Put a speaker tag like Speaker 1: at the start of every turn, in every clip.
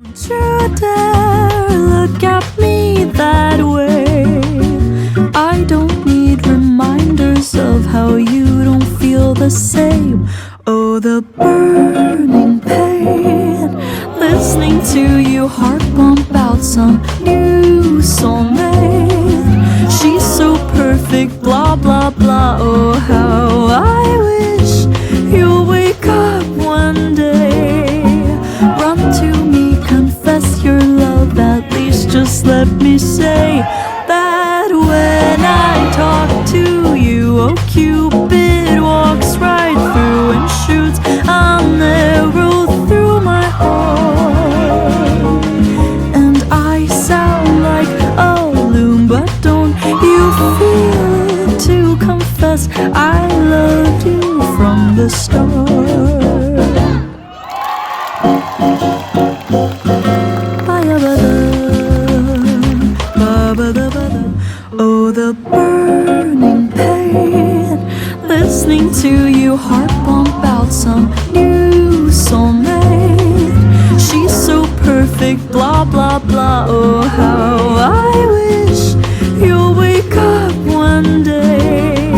Speaker 1: Don't you dare look at me that way. I don't need reminders of how you don't feel the same. Oh, the burning pain, listening to you heart bump out some new soulmate. She's so perfect, blah blah blah. Oh, how I wish you'll wake up one day. Run to me, confess your love. At least just let me say that when I talk to you, oh, Cupid walks right through and shoots an arrow through my heart. And I sound like a loon, but don't you feel it to confess I loved you from the start. Oh, the burning pain, listening to you heart bump out some new soulmate. She's so perfect, blah blah blah. Oh, how I wish you'll wake up one day.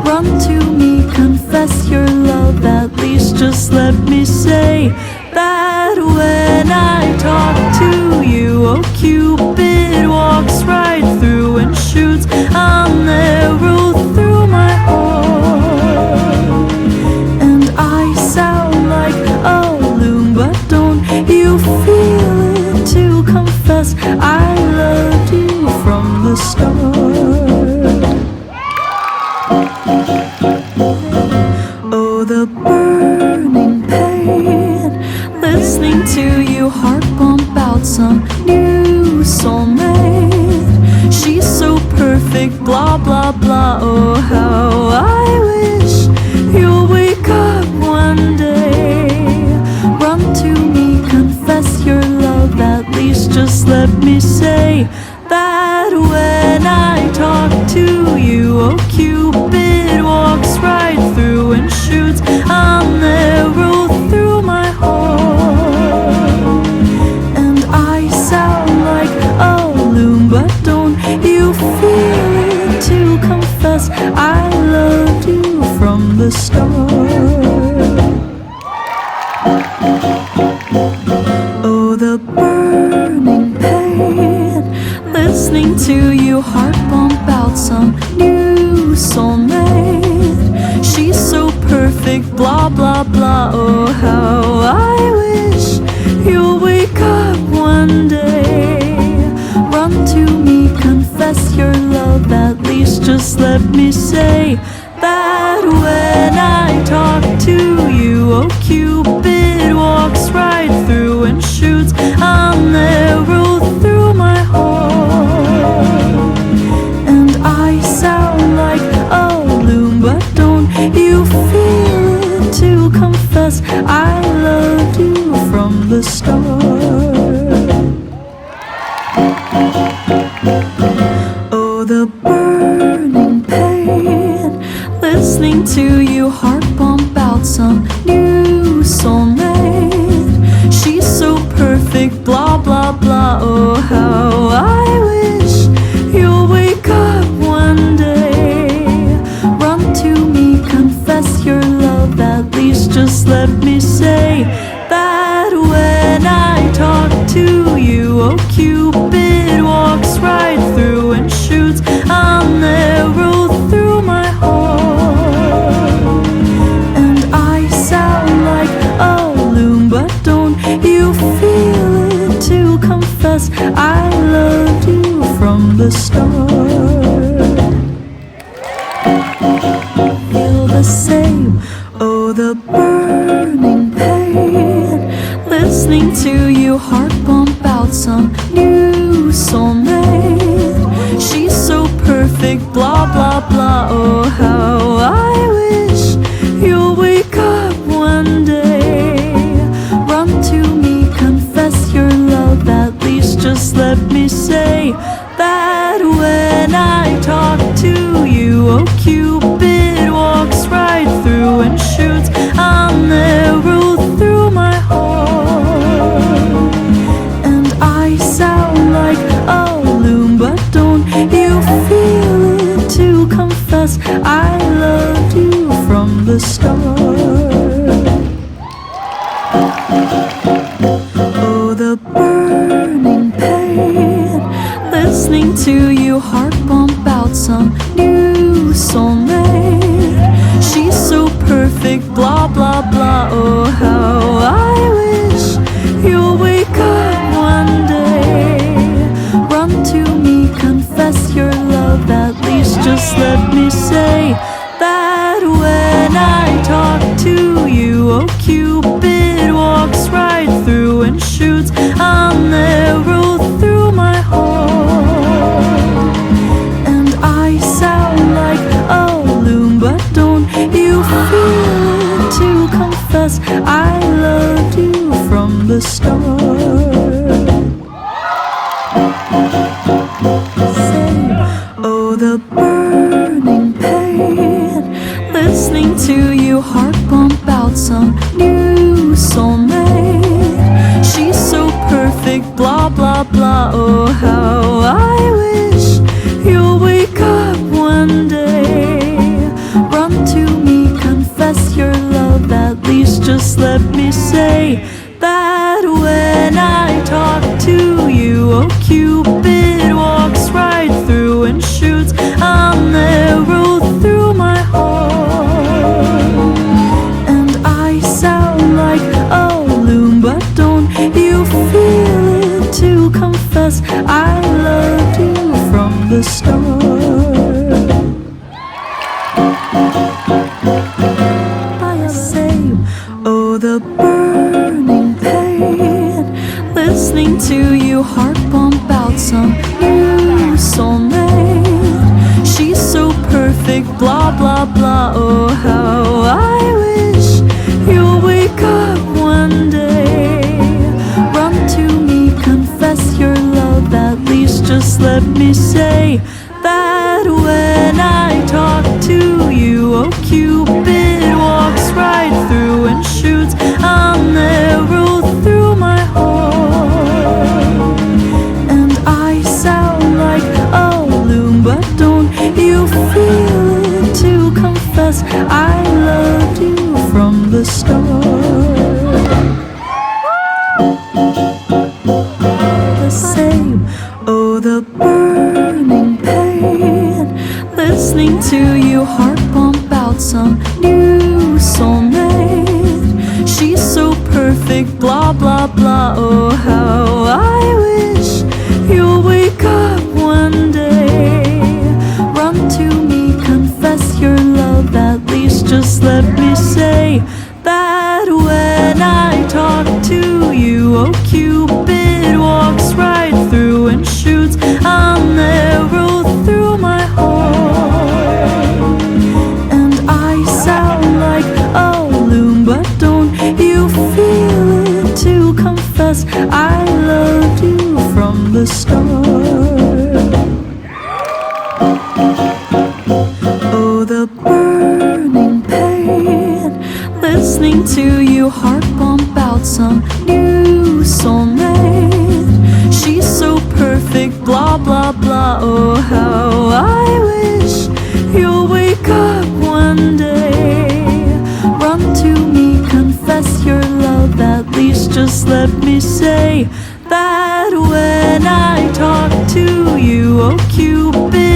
Speaker 1: Run to me, confess your love. At least just let me say that when I talk to you, oh, Cupid walks right through and shoots an arrow through my heart. And I sound like a loon, but don't you feel it to confess I loved you from the start. Oh, the burning pain, listening to you heart bump out some new soulmate. She's so perfect, blah blah blah. Oh, how I wish you'll wake up one day. Run to me, confess your love. At least just let me say that when I talk to you, oh, Cupid walks right through and shoots an arrow through my heart. And I sound like a loon, but don't you feel it to confess I loved you from the start. Oh, the burning pain, listening to you heart bump out some new soulmate. She's so perfect, blah blah blah. Oh, how I wish you'll wake up one day. Run to me, confess your love. At least just let me say that when I talk to you, oh, Cupid walks right through and shoots an arrow through my heart. And I sound like a loon, but don't you feel it to confess I loved you from the start. Oh, the burning pain, listening to you heart bump out some new soulmate. She's so perfect, blah blah blah. Oh, how I wish you'll wake up one day. Run to me, confess your love. At least just let me say that when I talk to you, oh, Cupid walks right through and shoots an arrow through my heart. And I sound like a loon, but don't you feel it to confess I loved you from the start. Feel the same, oh, the burning pain, listening to you heart bump out some new soulmate. She's so perfect, blah blah blah. Oh, how I wish you'll wake up one day. Run to me, confess your love. At least just let me say that when I talk to you, oh, Cupid walks right through and shoots an arrow through my heart. to you, heart bump out some new soulmate. She's so perfect, blah blah blah. Oh, how I wish you'll wake up one day, run to me, confess your love. At least just let me say that when I talk to you, oh Cupid walks right through and shoots an arrow through my heart. And I sound like a loon, but don't you feel it to confess I loved you from the start? Say, oh, the burning pain, listening to you, heart bump out some new soulmate. She's so perfect, blah blah blah. Oh, how I wish you'll wake up one day, run to me, confess your love. At least just let me say that when I talk to you, oh Cupid walks right through and shoots an arrow through my heart. And I sound like a loon, but don't you feel it to confess I loved you from the start? I say, oh, the burning pain, listening to you, heart bump out some new soulmate. She's so perfect, blah blah blah. Oh, how I wish you'll wake up one day, run to me, confess your love. At least just let me say that when I talk to you, oh Cupid walks right through and shoots an arrow through my heart. And I sound like a loon, but don't you feel it to confess I loved you from the start? The same, oh, the burning pain, listening to you, heart bump out some new soulmate. She's so perfect, blah blah blah. Oh, how I wish you'll wake up one day, run to me, confess your love. At least just let me say that when I talk to you, oh Cupid walks right through and shoots an arrow through my heart. And I sound like a loon, but don't you feel it to confess I loved you from the start? Oh, the burning pain, listening to you, heart bump out some new soulmate. She's so perfect, blah blah blah. Oh, how I wish you'll wake up one day, run to me, confess your love. At least just let me say that when I talk to you, oh Cupid